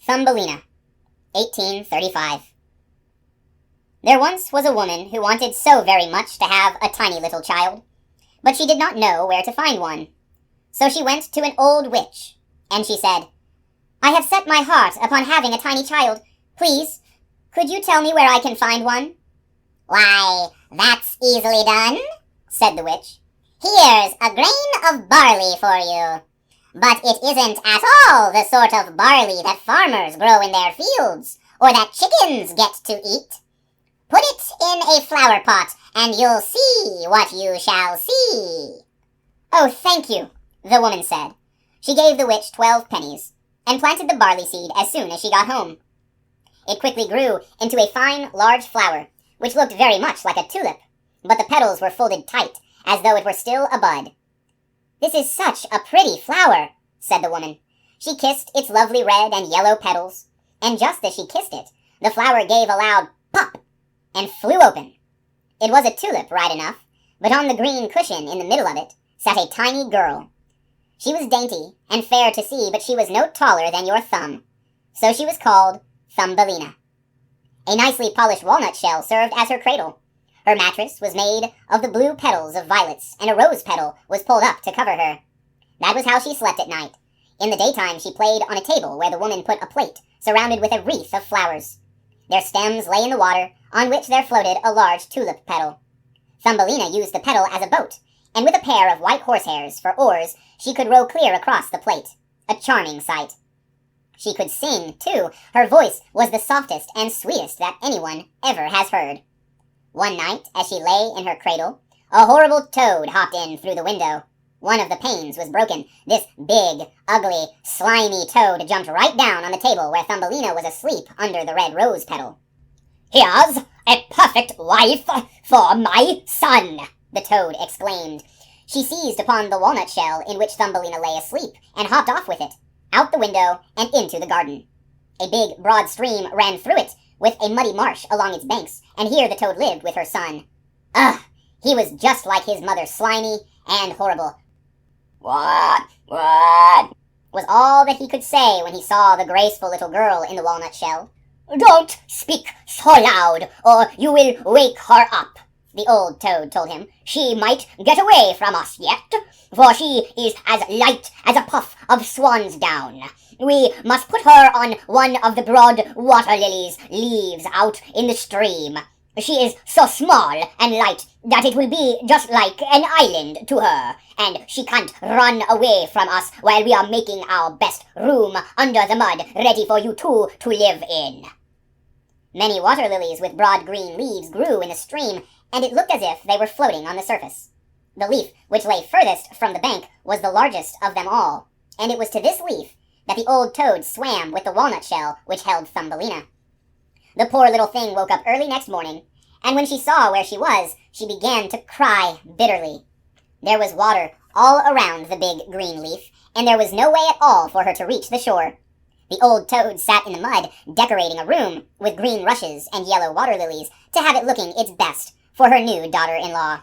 Thumbelina, 1835. There once was a woman who wanted so very much to have a tiny little child, but she did not know where to find one. So she went to an old witch, and she said, "I have set my heart upon having a tiny child. Please, could you tell me where I can find one?" "Why, that's easily done," said the witch. "Here's a grain of barley for you. But it isn't at all the sort of barley that farmers grow in their fields, or that chickens get to eat. Put it in a flower pot, and you'll see what you shall see." "Oh, thank you," the woman said. She gave the witch 12 pennies, and planted the barley seed as soon as she got home. It quickly grew into a fine, large flower, which looked very much like a tulip, but the petals were folded tight, as though it were still a bud. "This is such a pretty flower," said the woman. She kissed its lovely red and yellow petals, and just as she kissed it, the flower gave a loud pop and flew open. It was a tulip, right enough, but on the green cushion in the middle of it sat a tiny girl. She was dainty and fair to see, but she was no taller than your thumb, so she was called Thumbelina. A nicely polished walnut shell served as her cradle. Her mattress was made of the blue petals of violets, and a rose petal was pulled up to cover her. That was how she slept at night. In the daytime she played on a table where the woman put a plate surrounded with a wreath of flowers. Their stems lay in the water, on which there floated a large tulip petal. Thumbelina used the petal as a boat, and with a pair of white horsehairs for oars, she could row clear across the plate. A charming sight. She could sing, too. Her voice was the softest and sweetest that anyone ever has heard. One night, as she lay in her cradle, a horrible toad hopped in through the window. One of the panes was broken. This big, ugly, slimy toad jumped right down on the table where Thumbelina was asleep under the red rose petal. "Here's a perfect wife for my son!" the toad exclaimed. She seized upon the walnut shell in which Thumbelina lay asleep and hopped off with it, out the window and into the garden. A big, broad stream ran through it, with a muddy marsh along its banks, and here the toad lived with her son. Ugh! He was just like his mother, slimy and horrible. "What? What?" was all that he could say when he saw the graceful little girl in the walnut shell. "Don't speak so loud, or you will wake her up," the old toad told him. "She might get away from us yet, for she is as light as a puff of swan's down. We must put her on one of the broad water lilies' leaves out in the stream. She is so small and light that it will be just like an island to her, and she can't run away from us while we are making our best room under the mud ready for you two to live in." Many water lilies with broad green leaves grew in the stream, and it looked as if they were floating on the surface. The leaf which lay furthest from the bank was the largest of them all, and it was to this leaf that the old toad swam with the walnut shell which held Thumbelina. The poor little thing woke up early next morning, and when she saw where she was, she began to cry bitterly. There was water all around the big green leaf, and there was no way at all for her to reach the shore. The old toad sat in the mud, decorating a room with green rushes and yellow water lilies to have it looking its best for her new daughter-in-law.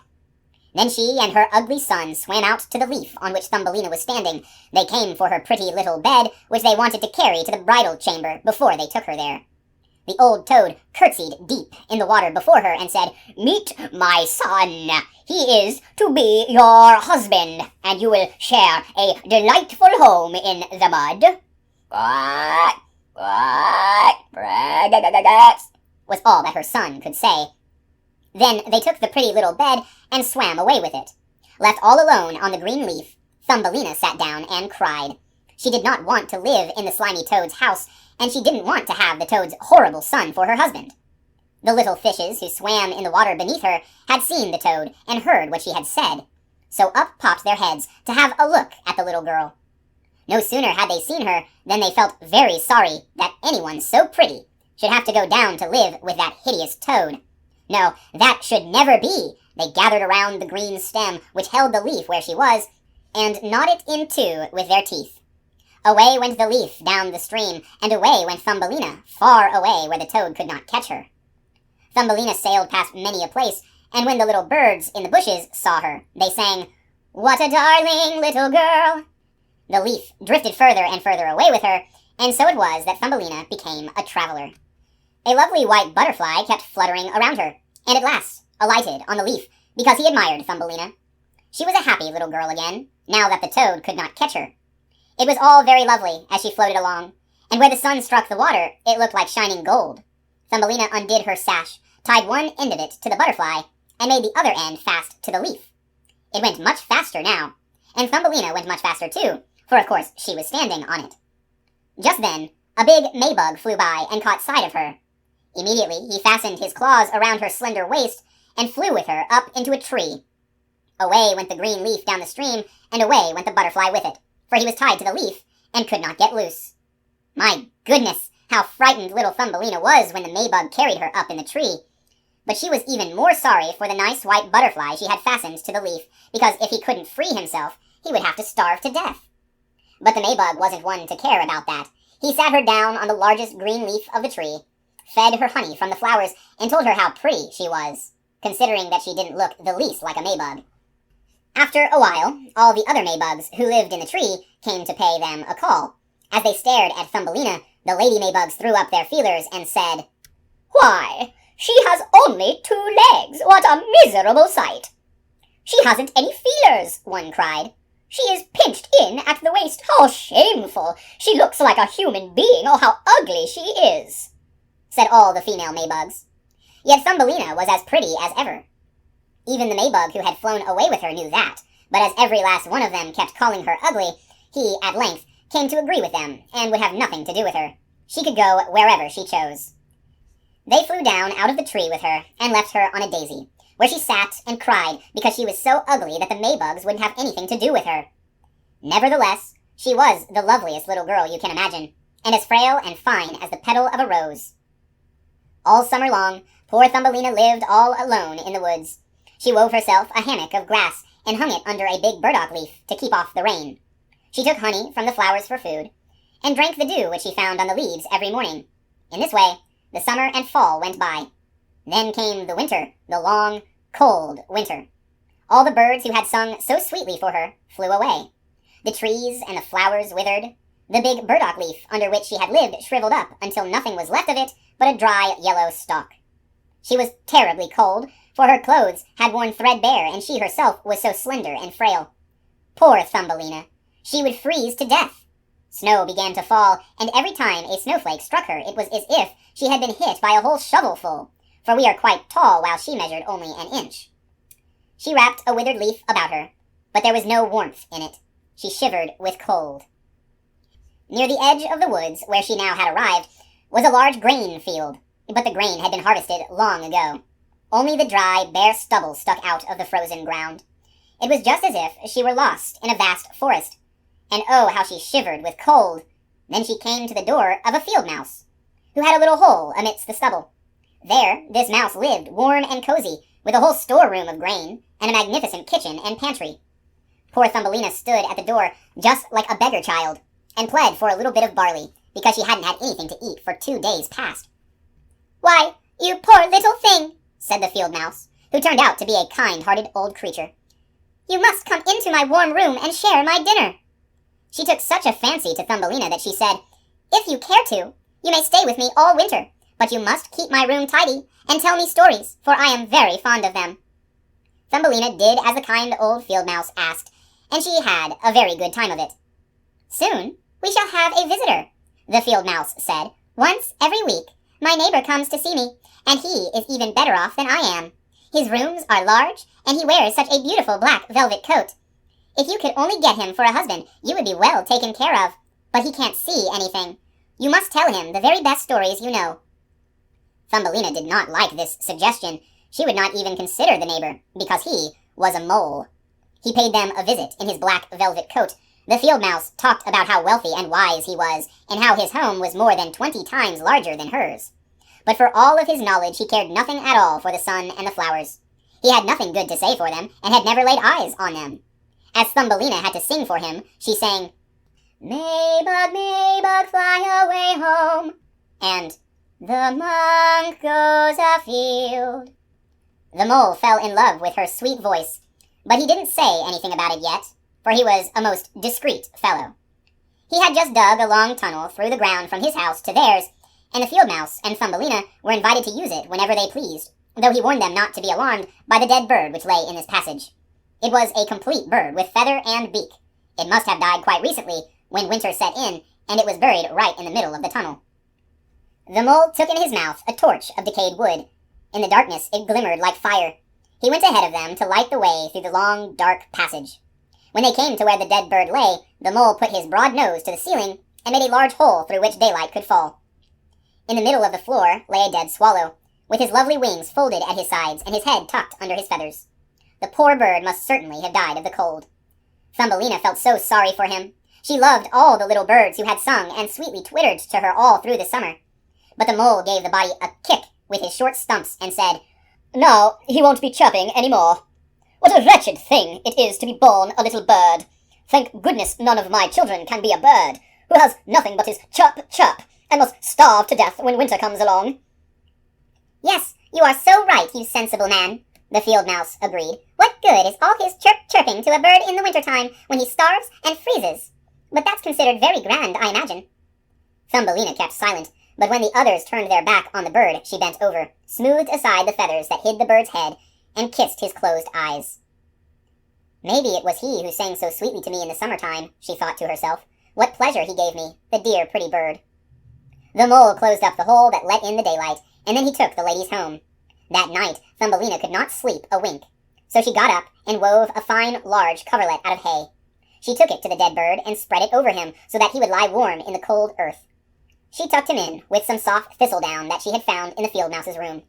Then she and her ugly son swam out to the leaf on which Thumbelina was standing. They came for her pretty little bed, which they wanted to carry to the bridal chamber before they took her there. The old toad curtsied deep in the water before her and said, "Meet my son. He is to be your husband, and you will share a delightful home in the mud." "Quack, quack, quack," was all that her son could say. Then they took the pretty little bed and swam away with it. Left all alone on the green leaf, Thumbelina sat down and cried. She did not want to live in the slimy toad's house, and she didn't want to have the toad's horrible son for her husband. The little fishes who swam in the water beneath her had seen the toad and heard what she had said, so up popped their heads to have a look at the little girl. No sooner had they seen her than they felt very sorry that anyone so pretty should have to go down to live with that hideous toad. No, that should never be. They gathered around the green stem which held the leaf where she was, and gnawed it in two with their teeth. Away went the leaf down the stream, and away went Thumbelina, far away where the toad could not catch her. Thumbelina sailed past many a place, and when the little birds in the bushes saw her, they sang, "What a darling little girl!" The leaf drifted further and further away with her, And so it was that Thumbelina became a traveler. A lovely white butterfly kept fluttering around her, and at last alighted on the leaf because he admired Thumbelina. She was a happy little girl again, now that the toad could not catch her. It was all very lovely as she floated along, and where the sun struck the water, it looked like shining gold. Thumbelina undid her sash, tied one end of it to the butterfly, and made the other end fast to the leaf. It went much faster now, and Thumbelina went much faster too, for of course she was standing on it. Just then, a big Maybug flew by and caught sight of her. Immediately he fastened his claws around her slender waist and flew with her up into a tree. Away went the green leaf down the stream, and away went the butterfly with it, for he was tied to the leaf and could not get loose. My goodness, how frightened little Thumbelina was when the Maybug carried her up in the tree. But she was even more sorry for the nice white butterfly she had fastened to the leaf, because if he couldn't free himself, he would have to starve to death. But the Maybug wasn't one to care about that. He sat her down on the largest green leaf of the tree, fed her honey from the flowers, and told her how pretty she was, considering that she didn't look the least like a Maybug. After a while, all the other Maybugs who lived in the tree came to pay them a call. As they stared at Thumbelina, the lady Maybugs threw up their feelers and said, "Why, she has only 2 legs! What a miserable sight!" "She hasn't any feelers," one cried. "She is pinched in at the waist. How shameful! She looks like a human being. Oh, how ugly she is!" said all the female Maybugs. Yet Thumbelina was as pretty as ever. Even the Maybug who had flown away with her knew that, but as every last one of them kept calling her ugly, he, at length, came to agree with them, and would have nothing to do with her. She could go wherever she chose. They flew down out of the tree with her, and left her on a daisy, where she sat and cried because she was so ugly that the Maybugs wouldn't have anything to do with her. Nevertheless, she was the loveliest little girl you can imagine, and as frail and fine as the petal of a rose. All summer long, poor Thumbelina lived all alone in the woods. She wove herself a hammock of grass and hung it under a big burdock leaf to keep off the rain. She took honey from the flowers for food, and drank the dew which she found on the leaves every morning. In this way, the summer and fall went by. Then came the winter, the long, cold winter. All the birds who had sung so sweetly for her flew away. The trees and the flowers withered. The big burdock leaf under which she had lived shriveled up until nothing was left of it but a dry yellow stalk. She was terribly cold, for her clothes had worn threadbare, and she herself was so slender and frail. Poor Thumbelina! She would freeze to death. Snow began to fall, and every time a snowflake struck her, it was as if she had been hit by a whole shovelful, for we are quite tall while she measured only an inch. She wrapped a withered leaf about her, but there was no warmth in it. She shivered with cold. Near the edge of the woods, where she now had arrived, was a large grain field, but the grain had been harvested long ago. Only the dry, bare stubble stuck out of the frozen ground. It was just as if she were lost in a vast forest, and oh, how she shivered with cold! Then she came to the door of a field mouse, who had a little hole amidst the stubble. There this mouse lived, warm and cozy, with a whole storeroom of grain, and a magnificent kitchen and pantry. Poor Thumbelina stood at the door just like a beggar child, and pled for a little bit of barley, because she hadn't had anything to eat for 2 days past. "Why, you poor little thing," said the field mouse, who turned out to be a kind-hearted old creature. "You must come into my warm room and share my dinner." She took such a fancy to Thumbelina that she said, "If you care to, you may stay with me all winter, but you must keep my room tidy and tell me stories, for I am very fond of them." Thumbelina did as the kind old field mouse asked, and she had a very good time of it. "Soon we shall have a visitor," the field mouse said. "Once every week my neighbor comes to see me, and he is even better off than I am. His rooms are large, and he wears such a beautiful black velvet coat. If you could only get him for a husband, you would be well taken care of. But he can't see anything. You must tell him the very best stories you know." Thumbelina did not like this suggestion. She would not even consider the neighbor, because he was a mole. He paid them a visit in his black velvet coat. The field mouse talked about how wealthy and wise he was, and how his home was more than 20 times larger than hers. But for all of his knowledge, he cared nothing at all for the sun and the flowers. He had nothing good to say for them, and had never laid eyes on them. As Thumbelina had to sing for him, she sang, "Maybug, Maybug, fly away home," and "The monk goes afield." The mole fell in love with her sweet voice, but he didn't say anything about it yet, for he was a most discreet fellow. He had just dug a long tunnel through the ground from his house to theirs, and the field mouse and Thumbelina were invited to use it whenever they pleased, though he warned them not to be alarmed by the dead bird which lay in this passage. It was a complete bird with feather and beak. It must have died quite recently, when winter set in, and it was buried right in the middle of the tunnel. The mole took in his mouth a torch of decayed wood. In the darkness it glimmered like fire. He went ahead of them to light the way through the long, dark passage. When they came to where the dead bird lay, the mole put his broad nose to the ceiling and made a large hole through which daylight could fall. In the middle of the floor lay a dead swallow, with his lovely wings folded at his sides and his head tucked under his feathers. The poor bird must certainly have died of the cold. Thumbelina felt so sorry for him. She loved all the little birds who had sung and sweetly twittered to her all through the summer. But the mole gave the body a kick with his short stumps and said, "Now he won't be chirping any more. What a wretched thing it is to be born a little bird. Thank goodness none of my children can be a bird, who has nothing but his chirp, chirp, and must starve to death when winter comes along." "Yes, you are so right, you sensible man," the field mouse agreed. "What good is all his chirping to a bird in the winter-time when he starves and freezes? But that's considered very grand, I imagine." Thumbelina kept silent, but when the others turned their back on the bird, she bent over, smoothed aside the feathers that hid the bird's head, and kissed his closed eyes. "Maybe it was he who sang so sweetly to me in the summer-time," she thought to herself. "What pleasure he gave me, the dear pretty bird." The mole closed up the hole that let in the daylight, and then he took the ladies home. That night, Thumbelina could not sleep a wink, so she got up and wove a fine, large coverlet out of hay. She took it to the dead bird and spread it over him so that he would lie warm in the cold earth. She tucked him in with some soft thistledown that she had found in the field mouse's room.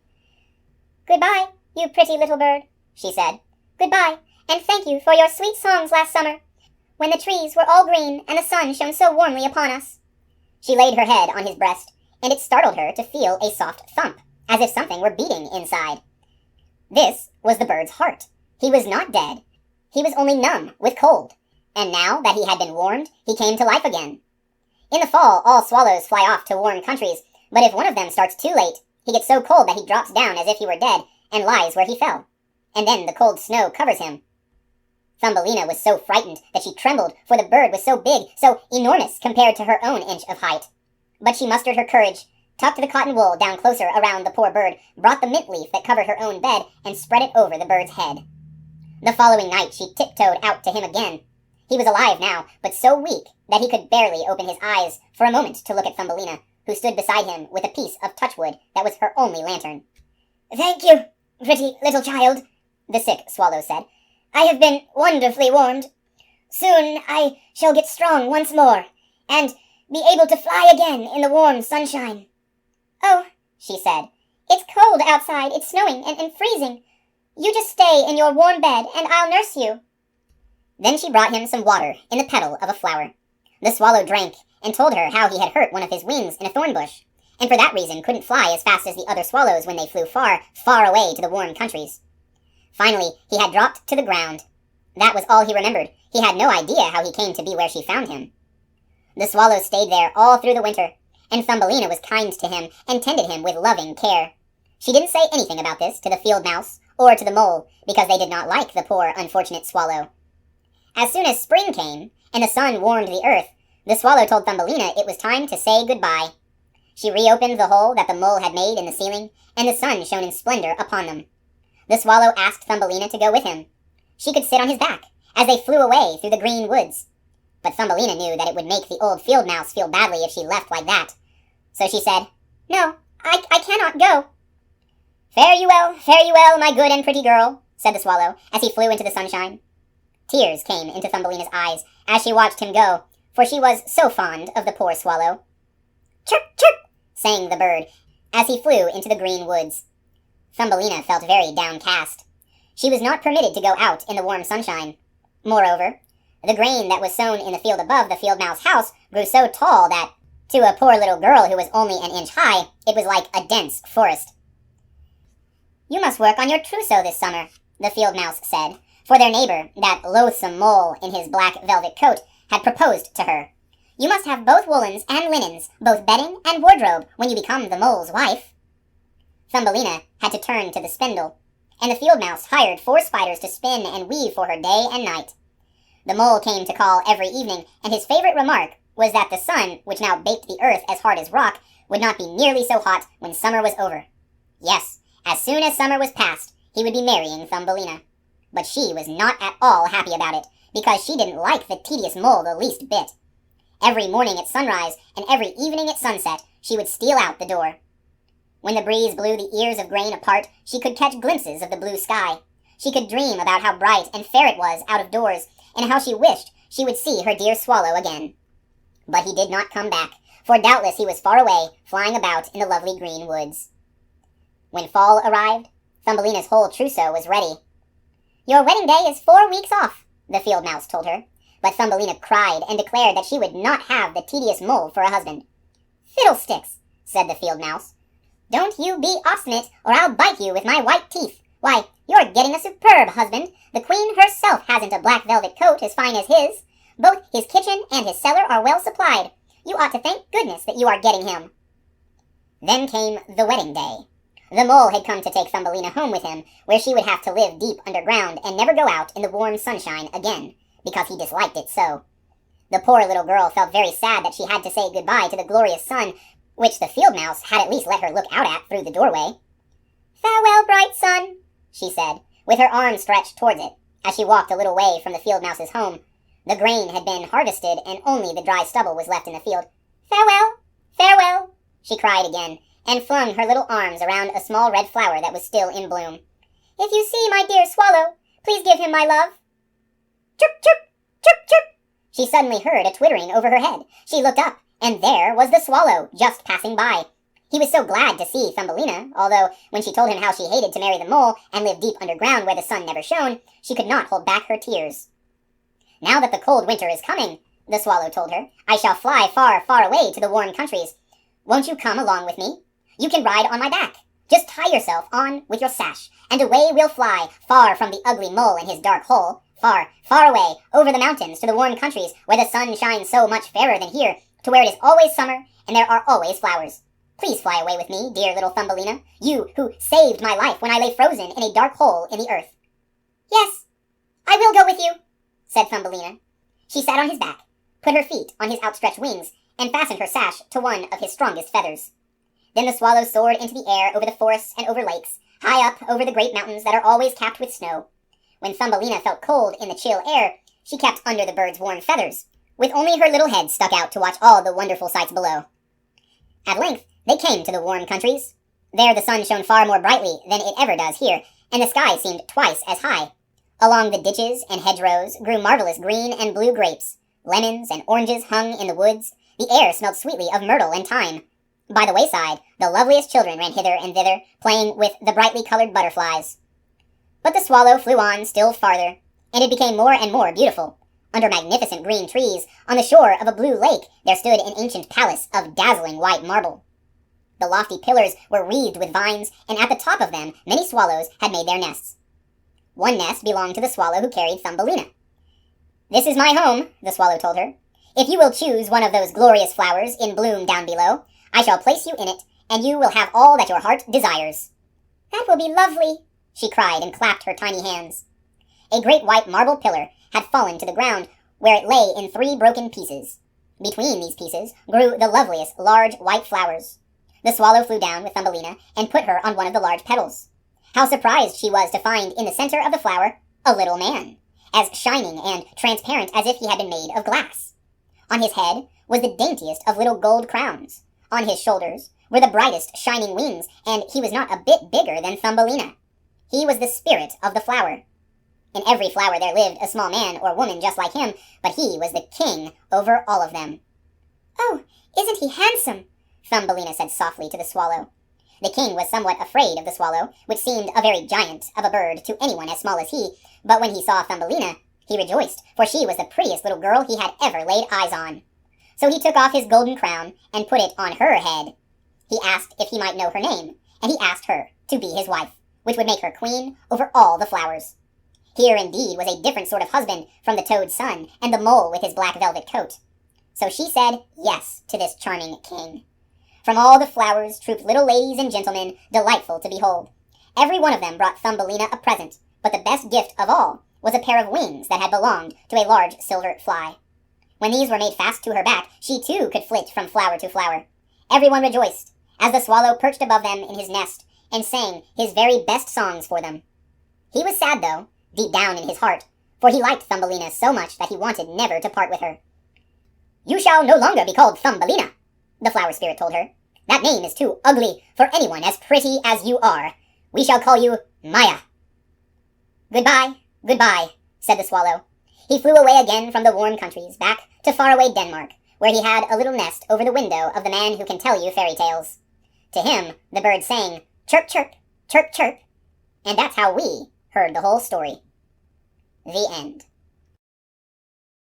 "Goodbye, you pretty little bird," she said. "Goodbye, and thank you for your sweet songs last summer, when the trees were all green and the sun shone so warmly upon us." She laid her head on his breast, and it startled her to feel a soft thump, as if something were beating inside. This was the bird's heart. He was not dead. He was only numb with cold, and now that he had been warmed, he came to life again. In the fall, all swallows fly off to warm countries, but if one of them starts too late, he gets so cold that he drops down as if he were dead and lies where he fell, and then the cold snow covers him. Thumbelina was so frightened that she trembled, for the bird was so big, so enormous compared to her own inch of height. But she mustered her courage, tucked the cotton wool down closer around the poor bird, brought the mint leaf that covered her own bed, and spread it over the bird's head. The following night she tiptoed out to him again. He was alive now, but so weak that he could barely open his eyes for a moment to look at Thumbelina, who stood beside him with a piece of touchwood that was her only lantern. "Thank you, pretty little child," the sick swallow said. "I have been wonderfully warmed. Soon I shall get strong once more, and be able to fly again in the warm sunshine." "Oh," she said, "it's cold outside. It's snowing and freezing. You just stay in your warm bed, and I'll nurse you." Then she brought him some water in the petal of a flower. The swallow drank, and told her how he had hurt one of his wings in a thorn bush, and for that reason couldn't fly as fast as the other swallows when they flew far, far away to the warm countries. Finally, he had dropped to the ground. That was all he remembered. He had no idea how he came to be where she found him. The swallow stayed there all through the winter, and Thumbelina was kind to him and tended him with loving care. She didn't say anything about this to the field mouse or to the mole, because they did not like the poor unfortunate swallow. As soon as spring came, and the sun warmed the earth, the swallow told Thumbelina it was time to say goodbye. She reopened the hole that the mole had made in the ceiling, and the sun shone in splendor upon them. The swallow asked Thumbelina to go with him. She could sit on his back, as they flew away through the green woods. But Thumbelina knew that it would make the old field mouse feel badly if she left like that. So she said, "No, I cannot go." Fare you well, my good and pretty girl," said the swallow, as he flew into the sunshine. Tears came into Thumbelina's eyes as she watched him go, for she was so fond of the poor swallow. "Chirp, chirp," sang the bird, as he flew into the green woods. Thumbelina felt very downcast. She was not permitted to go out in the warm sunshine. Moreover, the grain that was sown in the field above the field mouse house grew so tall that, to a poor little girl who was only an inch high, it was like a dense forest. "You must work on your trousseau this summer," the field mouse said, for their neighbor, that loathsome mole in his black velvet coat, had proposed to her. "You must have both woolens and linens, both bedding and wardrobe, when you become the mole's wife." Thumbelina had to turn to the spindle, and the field mouse hired 4 spiders to spin and weave for her day and night. The mole came to call every evening, and his favorite remark was that the sun, which now baked the earth as hard as rock, would not be nearly so hot when summer was over. Yes, as soon as summer was past, he would be marrying Thumbelina. But she was not at all happy about it, because she didn't like the tedious mole the least bit. Every morning at sunrise and every evening at sunset, she would steal out the door. When the breeze blew the ears of grain apart, she could catch glimpses of the blue sky. She could dream about how bright and fair it was out of doors, and how she wished she would see her dear swallow again. But he did not come back, for doubtless he was far away, flying about in the lovely green woods. When fall arrived, Thumbelina's whole trousseau was ready. "Your wedding day is 4 weeks off," the field mouse told her, but Thumbelina cried and declared that she would not have the tedious mole for a husband. "Fiddlesticks," said the field mouse. "Don't you be obstinate, or I'll bite you with my white teeth. Why, you're getting a superb husband. The queen herself hasn't a black velvet coat as fine as his. Both his kitchen and his cellar are well supplied. You ought to thank goodness that you are getting him." Then came the wedding day. The mole had come to take Thumbelina home with him, where she would have to live deep underground and never go out in the warm sunshine again, because he disliked it so. The poor little girl felt very sad that she had to say goodbye to the glorious sun, which the field mouse had at least let her look out at through the doorway. "Farewell, bright sun," she said, with her arms stretched towards it, as she walked a little way from the field mouse's home. The grain had been harvested, and only the dry stubble was left in the field. "Farewell, farewell," she cried again, and flung her little arms around a small red flower that was still in bloom. "If you see my dear swallow, please give him my love." Chirp, chirp, chirp, chirp. She suddenly heard a twittering over her head. She looked up, and there was the swallow, just passing by. He was so glad to see Thumbelina, although when she told him how she hated to marry the mole and live deep underground where the sun never shone, she could not hold back her tears. "Now that the cold winter is coming," the swallow told her, "I shall fly far, far away to the warm countries. Won't you come along with me? You can ride on my back. Just tie yourself on with your sash, and away we'll fly, far from the ugly mole in his dark hole, far, far away, over the mountains to the warm countries where the sun shines so much fairer than here, to where it is always summer and there are always flowers. Please fly away with me, dear little Thumbelina, you who saved my life when I lay frozen in a dark hole in the earth." "Yes, I will go with you," said Thumbelina. She sat on his back, put her feet on his outstretched wings, and fastened her sash to one of his strongest feathers. Then the swallow soared into the air over the forests and over lakes, high up over the great mountains that are always capped with snow. When Thumbelina felt cold in the chill air, she kept under the bird's warm feathers, with only her little head stuck out to watch all the wonderful sights below. At length, they came to the warm countries. There the sun shone far more brightly than it ever does here, and the sky seemed twice as high. Along the ditches and hedgerows grew marvelous green and blue grapes. Lemons and oranges hung in the woods. The air smelled sweetly of myrtle and thyme. By the wayside, the loveliest children ran hither and thither, playing with the brightly colored butterflies. But the swallow flew on still farther, and it became more and more beautiful. Under magnificent green trees, on the shore of a blue lake, there stood an ancient palace of dazzling white marble. The lofty pillars were wreathed with vines, and at the top of them many swallows had made their nests. One nest belonged to the swallow who carried Thumbelina. "This is my home," the swallow told her. "If you will choose one of those glorious flowers in bloom down below, I shall place you in it, and you will have all that your heart desires." "That will be lovely," she cried and clapped her tiny hands. A great white marble pillar had fallen to the ground, where it lay in 3 broken pieces. Between these pieces grew the loveliest large white flowers. The swallow flew down with Thumbelina and put her on one of the large petals. How surprised she was to find in the center of the flower a little man, as shining and transparent as if he had been made of glass. On his head was the daintiest of little gold crowns. On his shoulders were the brightest shining wings, and he was not a bit bigger than Thumbelina. He was the spirit of the flower. In every flower there lived a small man or woman just like him, but he was the king over all of them. "Oh, isn't he handsome?" Thumbelina said softly to the swallow. The king was somewhat afraid of the swallow, which seemed a very giant of a bird to anyone as small as he, but when he saw Thumbelina, he rejoiced, for she was the prettiest little girl he had ever laid eyes on. So he took off his golden crown and put it on her head. He asked if he might know her name, and he asked her to be his wife, which would make her queen over all the flowers. Here indeed was a different sort of husband from the toad's son and the mole with his black velvet coat. So she said yes to this charming king. From all the flowers trooped little ladies and gentlemen, delightful to behold. Every one of them brought Thumbelina a present, but the best gift of all was a pair of wings that had belonged to a large silver fly. When these were made fast to her back, she too could flit from flower to flower. Everyone rejoiced, as the swallow perched above them in his nest and sang his very best songs for them. He was sad, though, deep down in his heart, for he liked Thumbelina so much that he wanted never to part with her. "You shall no longer be called Thumbelina," the flower spirit told her. "That name is too ugly for anyone as pretty as you are. We shall call you Maya." "Goodbye, goodbye," said the swallow. He flew away again from the warm countries, back to faraway Denmark, where he had a little nest over the window of the man who can tell you fairy tales. To him, the bird sang, "Chirp, chirp, chirp, chirp," and that's how we heard the whole story. The end.